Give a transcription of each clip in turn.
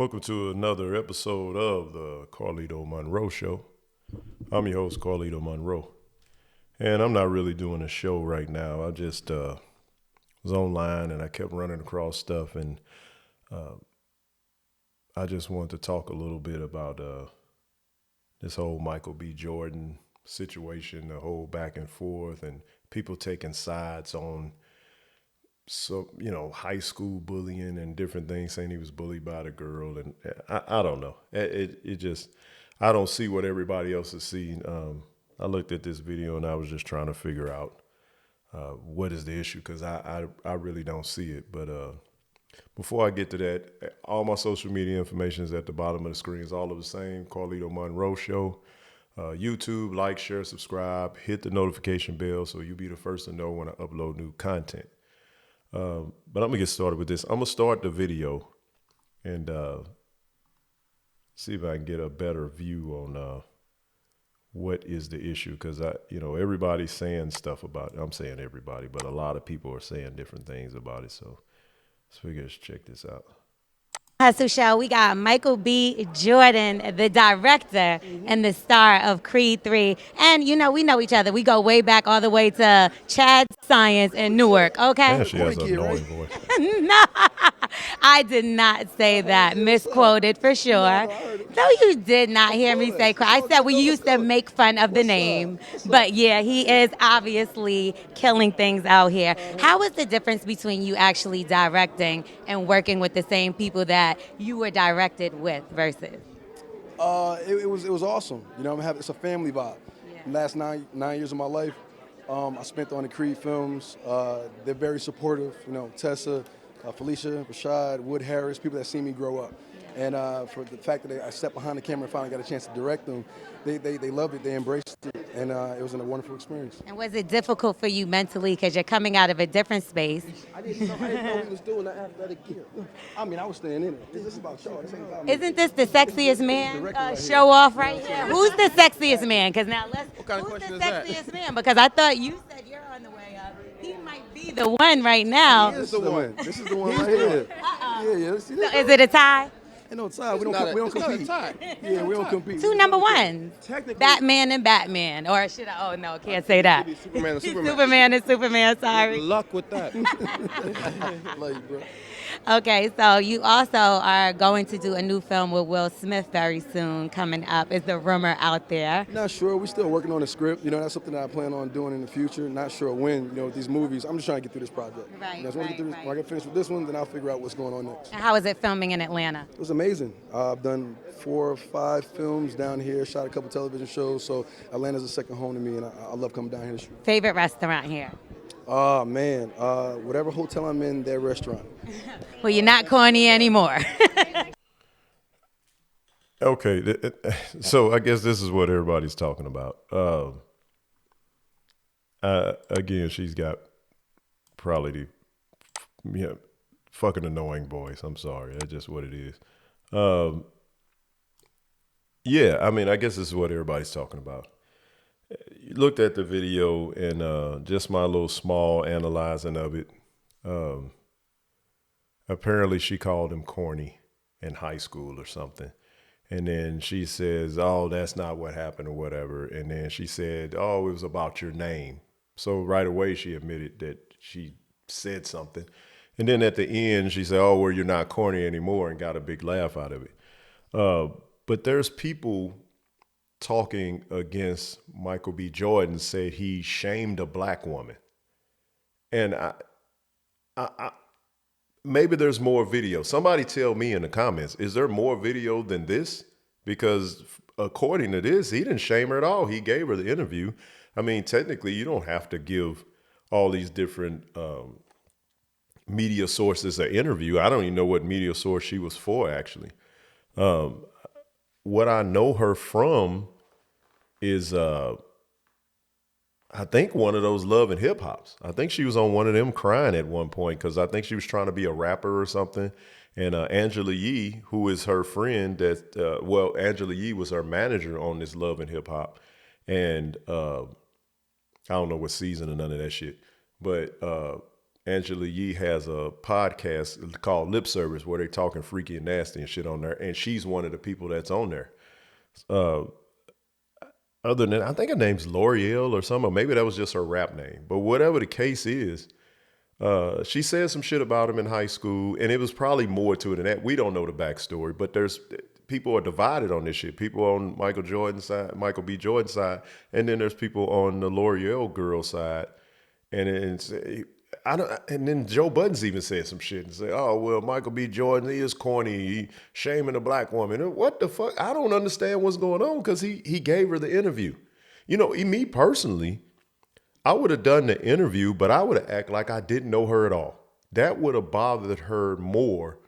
Welcome to another episode of the Carlito Monroe Show. I'm your host, Carlito Monroe. And I'm not really doing a show right now. I just was online and I kept running across stuff. And I just wanted to talk a little bit about this whole Michael B. Jordan situation, the whole back and forth, and people taking sides on high school bullying and different things, saying he was bullied by the girl. And I don't know. It just, I don't see what everybody else is seeing. I looked at this video and I was just trying to figure out what is the issue, because I really don't see it. But before I get to that, all my social media information is at the bottom of the screen. It's all of the same, Carlito Monroe Show. YouTube, like, share, subscribe, hit the notification bell so you'll be the first to know when I upload new content. But I'm going to get started with this. I'm going to start the video and see if I can get a better view on what is the issue. Because, everybody's saying stuff about it. I'm saying everybody, but a lot of people are saying different things about it. So let's figure, let's check this out. Hustle Show. We got Michael B. Jordan, the director and the star of Creed 3. And, we know each other. We go way back all the way to Chad Science in Newark, okay? Yeah, she has an annoying voice. No, I did not say that. Misquoted for sure. No, you did not hear me say I said we used to make fun of the name. But yeah, he is obviously killing things out here. How is the difference between you actually directing and working with the same people that you were directed with versus? It was awesome. It's a family vibe. Yeah. The last nine years of my life, I spent on the Creed films. They're very supportive. Tessa, Felicia, Rashad, Wood Harris, people that see me grow up. And for the fact that I stepped behind the camera and finally got a chance to direct them, they loved it, they embraced it, and it was a wonderful experience. And was it difficult for you mentally because you're coming out of a different space? I didn't know he was doing that athletic gear. I mean, I was staying in it. This is about y'all. This ain't about me. Isn't this the sexiest man right show off right here? Who's the sexiest man? Because now What kind of who's the question is that? sexiest man? Because I thought you said you're on the way up. He might be the one right now. This is the one. This is the one right here. Yeah. See So this? is it a tie? Ain't no tie. We don't compete. Yeah, we don't compete. Two number ones. Technically, Batman and Batman. Or should I? Oh, no, can't say that. Superman and Superman. Superman and Superman, sorry. Good luck with that. Love you, bro. Okay, so you also are going to do a new film with Will Smith very soon coming up. Is the rumor out there? Not sure. We're still working on the script. That's something that I plan on doing in the future. Not sure when. With these movies, I'm just trying to get through this project. Right, Once I get through this, right. when I get finished with this one, then I'll figure out what's going on next. And how is it filming in Atlanta? It was amazing. I've done 4 or 5 films down here, shot a couple television shows, so Atlanta's a second home to me, and I love coming down here to shoot. Favorite restaurant here? Oh, man. Whatever hotel I'm in, their restaurant. Well, you're not corny anymore. Okay, so I guess this is what everybody's talking about. Again, she's got probably the fucking annoying voice. I'm sorry, that's just what it is. Yeah, I mean, I guess this is what everybody's talking about. You looked at the video and just my little small analyzing of it. Apparently, she called him corny in high school or something. And then she says, oh, that's not what happened or whatever. And then she said, oh, it was about your name. So right away, she admitted that she said something. And then at the end, she said, oh, well, you're not corny anymore, and got a big laugh out of it. But there's people talking against Michael B. Jordan, said he shamed a black woman. And I maybe there's more video. Somebody tell me in the comments, is there more video than this? Because according to this, he didn't shame her at all. He gave her the interview. I mean, technically, you don't have to give all these different media sources an interview. I don't even know what media source she was for, actually. What I know her from is I think one of those Love and Hip Hops. I think she was on one of them crying at one point because I think she was trying to be a rapper or something. And Angela Yee, who is her friend, Angela Yee was her manager on this Love and Hip Hop. And I don't know what season or none of that shit. But Angela Yee has a podcast called Lip Service where they talking freaky and nasty and shit on there, and she's one of the people that's on there. Uh, Other than I think her name's L'Oreal or something, or maybe that was just her rap name. But whatever the case is, she said some shit about him in high school, and it was probably more to it than that. We don't know the backstory, but there's people are divided on this shit. People on Michael Jordan's side, Michael B. Jordan's side, and then there's people on the L'Oreal girl side. And it's I don't. And then Joe Budden's even said some shit and say, "Oh well, Michael B. Jordan he is corny. He shaming a black woman. What the fuck? I don't understand what's going on because he gave her the interview. You know, me personally, I would have done the interview, but I would have acted like I didn't know her at all. That would have bothered her more.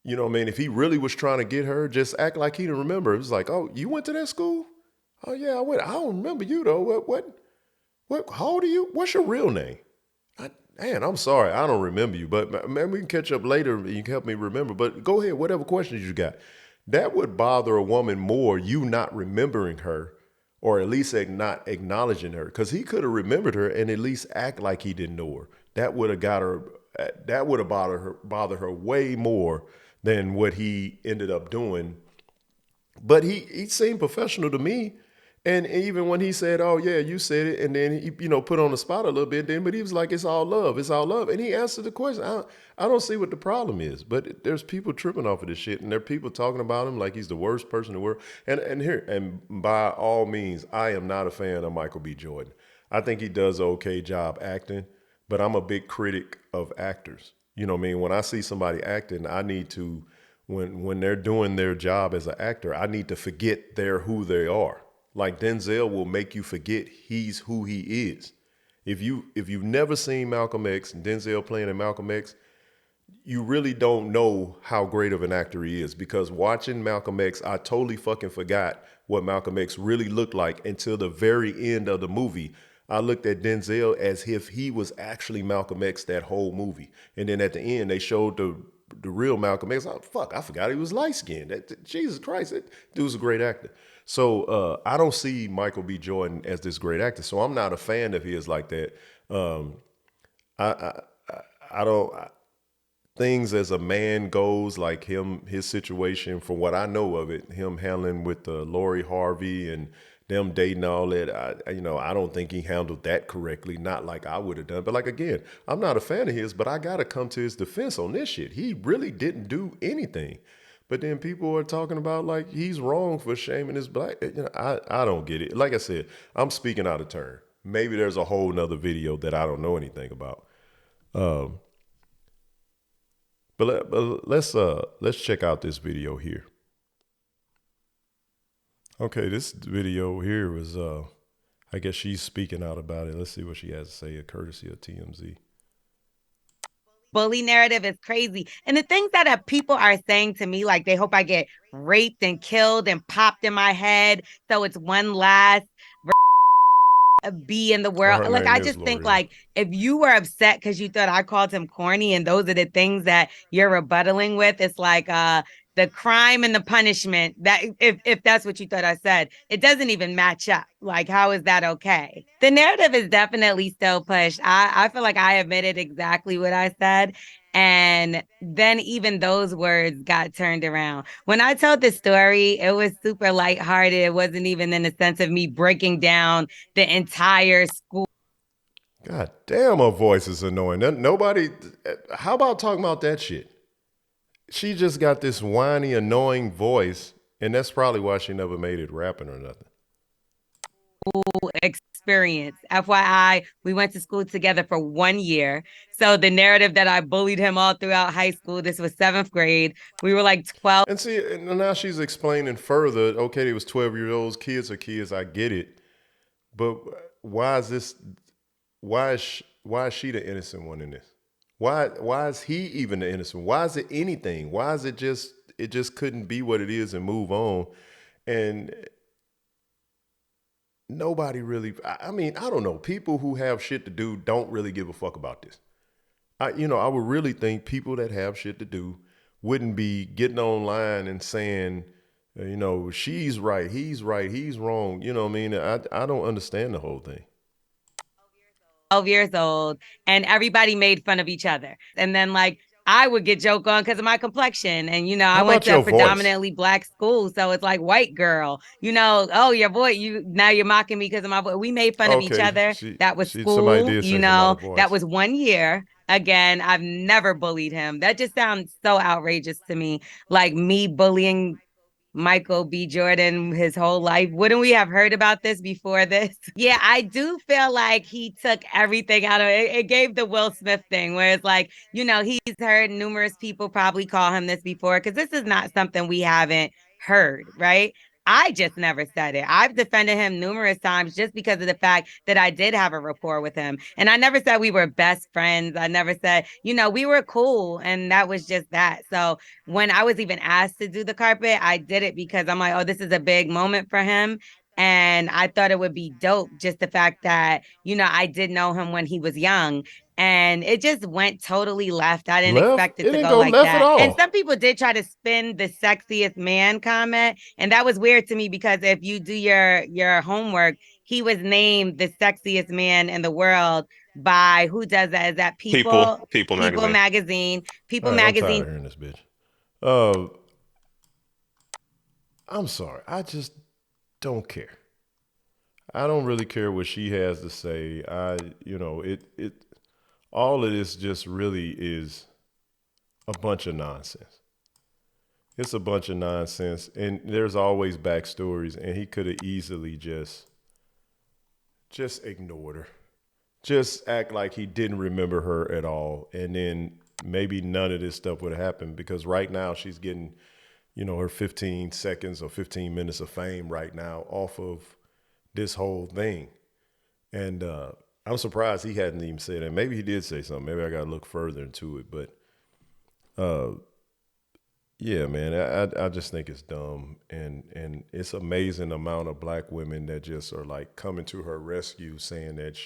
You know what I mean? If he really was trying to get her, just act like he didn't remember. It was like, oh, you went to that school? Oh yeah, I went. I don't remember you though. What? How old are you? What's your real name? Man, I'm sorry, I don't remember you, but man, we can catch up later. And you can help me remember. But go ahead, whatever questions you got. That would bother a woman more. You not remembering her, or at least not acknowledging her, because he could have remembered her and at least act like he didn't know her. That would have got her. That would have bothered her way more than what he ended up doing. But he seemed professional to me. And even when he said, "Oh yeah, you said it," and then he put on the spot a little bit, then but he was like, "It's all love, it's all love," and he answered the question. I don't see what the problem is, but there's people tripping off of this shit, and there are people talking about him like he's the worst person in the world. And by all means, I am not a fan of Michael B. Jordan. I think he does an okay job acting, but I'm a big critic of actors. You know what I mean? When I see somebody acting, I need to when they're doing their job as an actor, I need to forget they're who they are. Like Denzel will make you forget he's who he is. If you've never seen Malcolm X and Denzel playing in Malcolm X, you really don't know how great of an actor he is, because watching Malcolm X, I totally fucking forgot what Malcolm X really looked like until the very end of the movie. I looked at Denzel as if he was actually Malcolm X that whole movie. And then at the end, they showed the real Malcolm X. Oh, fuck, I forgot he was light skinned. Jesus Christ, that dude's a great actor. So I don't see Michael B. Jordan as this great actor. So I'm not a fan of his like that. I, I, I don't. Things as a man goes, like his situation, from what I know of it, him handling with Lori Harvey and them dating all that, I don't think he handled that correctly. Not like I would have done, but like again, I'm not a fan of his, but I gotta come to his defense on this shit. He really didn't do anything. But then people are talking about like he's wrong for shaming his black. I don't get it. Like I said, I'm speaking out of turn. Maybe there's a whole nother video that I don't know anything about. Um, but let's check out this video here. Okay, this video here was I guess she's speaking out about it. Let's see what she has to say, a courtesy of TMZ. Bully narrative is crazy. And the things that people are saying to me, like they hope I get raped and killed and popped in my head. So it's one last be in the Oh, world. her Like name I is just think L'Oreal. like if you were upset because you thought I called him corny and those are the things that you're rebuttaling with, it's like the crime and the punishment, that if that's what you thought I said, it doesn't even match up. Like, how is that okay? The narrative is definitely still pushed. I feel like I admitted exactly what I said. And then even those words got turned around. When I told the story, it was super lighthearted. It wasn't even in the sense of me breaking down the entire school. God damn, her voice is annoying. Nobody. How about talking about that shit? She just got this whiny, annoying voice, and that's probably why she never made it rapping or nothing. Experience. FYI, we went to school together for 1 year. So the narrative that I bullied him all throughout high school, this was seventh grade. We were like 12. And see, and now she's explaining further. Okay, they was 12-year-olds. Kids are kids. I get it, but why is this? Why is she the innocent one in this? Why is he even the innocent? Why is it anything? Why is it just couldn't be what it is and move on? And nobody really. I mean, I don't know. People who have shit to do don't really give a fuck about this. I would really think people that have shit to do wouldn't be getting online and saying, she's right, he's wrong. You know what I mean? I don't understand the whole thing. 12 years old, and everybody made fun of each other. And then, like, I would get joked on because of my complexion. And, How I went about to a your voice? predominantly black school. So it's like white girl, oh, your voice, now you're mocking me because of my voice. We made fun of each Okay, other. That was somebody school, did say something about her that voice. was 1 year. Again, I've never bullied him. That just sounds so outrageous to me. Like me bullying Michael B. Jordan his whole life. Wouldn't we have heard about this before this? Yeah, I do feel like he took everything out of it. It gave the Will Smith thing where it's like, he's heard numerous people probably call him this before because this is not something we haven't heard, right? I just never said it. I've defended him numerous times just because of the fact that I did have a rapport with him. And I never said we were best friends. I never said, we were cool. And that was just that. So when I was even asked to do the carpet, I did it because I'm like, oh, this is a big moment for him. And I thought it would be dope, just the fact that, I did know him when he was young. And it just went totally left. I didn't Left? expect it It to didn't go go like left at that. And all. some people did try to spin the sexiest man comment. And that was weird to me because if you do your homework, he was named the sexiest man in the world by who does that? Is that People, People? People People magazine. magazine. All People right, I'm tired magazine. of hearing this bitch. Uh, I'm sorry. I just don't care. I don't really care what she has to say. All of this just really is a bunch of nonsense. It's a bunch of nonsense, and there's always backstories, and he could have easily just ignored her. Just act like he didn't remember her at all, and then maybe none of this stuff would have happened because right now she's getting, her 15 seconds or 15 minutes of fame right now off of this whole thing. And I'm surprised he hadn't even said that. Maybe he did say something. Maybe I got to look further into it. But yeah, man, I just think it's dumb. And it's amazing amount of black women that just are like coming to her rescue saying that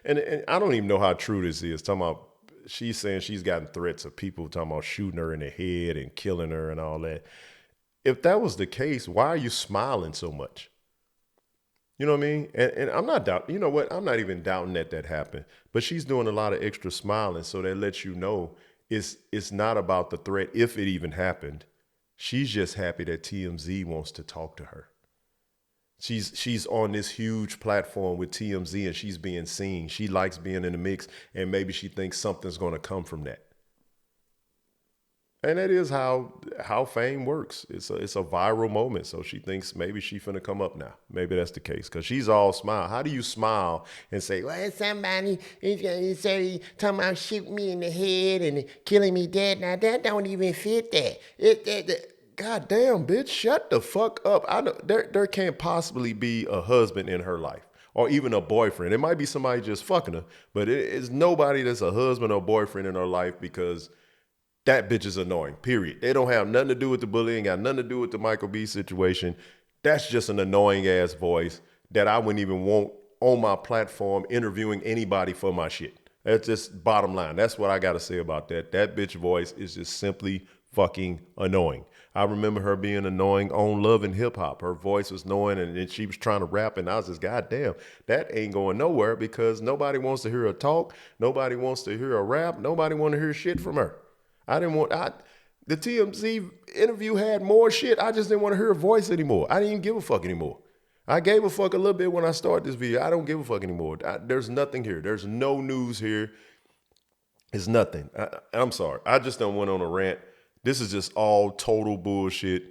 and I don't even know how true this is. Talking about she's saying she's gotten threats of people talking about shooting her in the head and killing her and all that. If that was the case, why are you smiling so much? You know what I mean? And I'm not doubting, you know what? I'm not even doubting that happened. But she's doing a lot of extra smiling. So that lets you know it's not about the threat if it even happened. She's just happy that TMZ wants to talk to her. She's on this huge platform with TMZ and she's being seen. She likes being in the mix and maybe she thinks something's going to come from that. And that is how fame works. It's a viral moment. So she thinks maybe she finna come up now. Maybe that's the case because she's all smile. How do you smile and say, well, somebody is gonna say talking about shooting me in the head and killing me dead? Now that don't even fit that. God damn, bitch, shut the fuck up. I know there can't possibly be a husband in her life or even a boyfriend. It might be somebody just fucking her, but it's nobody that's a husband or boyfriend in her life because that bitch is annoying, period. They don't have nothing to do with the bullying, got nothing to do with the Michael B situation. That's just an annoying ass voice that I wouldn't even want on my platform interviewing anybody for my shit. That's just bottom line. That's what I got to say about that. That bitch voice is just simply fucking annoying. I remember her being annoying on Love and Hip Hop. Her voice was annoying and she was trying to rap and I was just, goddamn, that ain't going nowhere because nobody wants to hear her talk. Nobody wants to hear her rap. Nobody want to hear shit from her. The TMZ interview had more shit. I just didn't want to hear her voice anymore. I didn't even give a fuck anymore. I gave a fuck a little bit when I started this video. I don't give a fuck anymore. There's nothing here. There's no news here. It's nothing. I'm sorry. I just done went on a rant. This is just all total bullshit.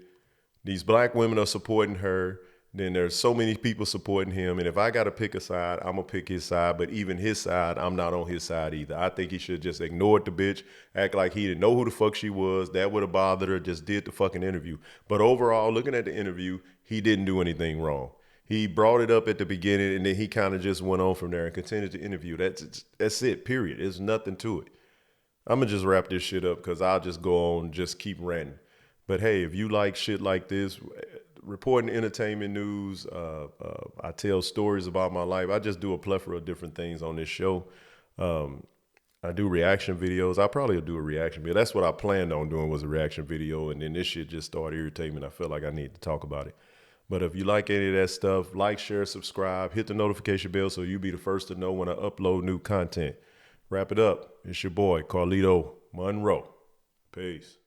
These black women are supporting her. Then there's so many people supporting him. And if I got to pick a side, I'm going to pick his side. But even his side, I'm not on his side either. I think he should just ignored the bitch, act like he didn't know who the fuck she was. That would have bothered her, just did the fucking interview. But overall, looking at the interview, he didn't do anything wrong. He brought it up at the beginning and then he kind of just went on from there and continued to interview. That's it, period. There's nothing to it. I'm going to just wrap this shit up because I'll just go on, just keep ranting. But hey, if you like shit like this, reporting entertainment news, I tell stories about my life. I just do a plethora of different things on this show. I do reaction videos. I probably will do a reaction video. That's what I planned on doing was a reaction video. And then this shit just started irritating me. I felt like I need to talk about it. But if you like any of that stuff, like, share, subscribe, hit the notification bell so you'll be the first to know when I upload new content. Wrap it up. It's your boy, Carlito Monroe. Peace.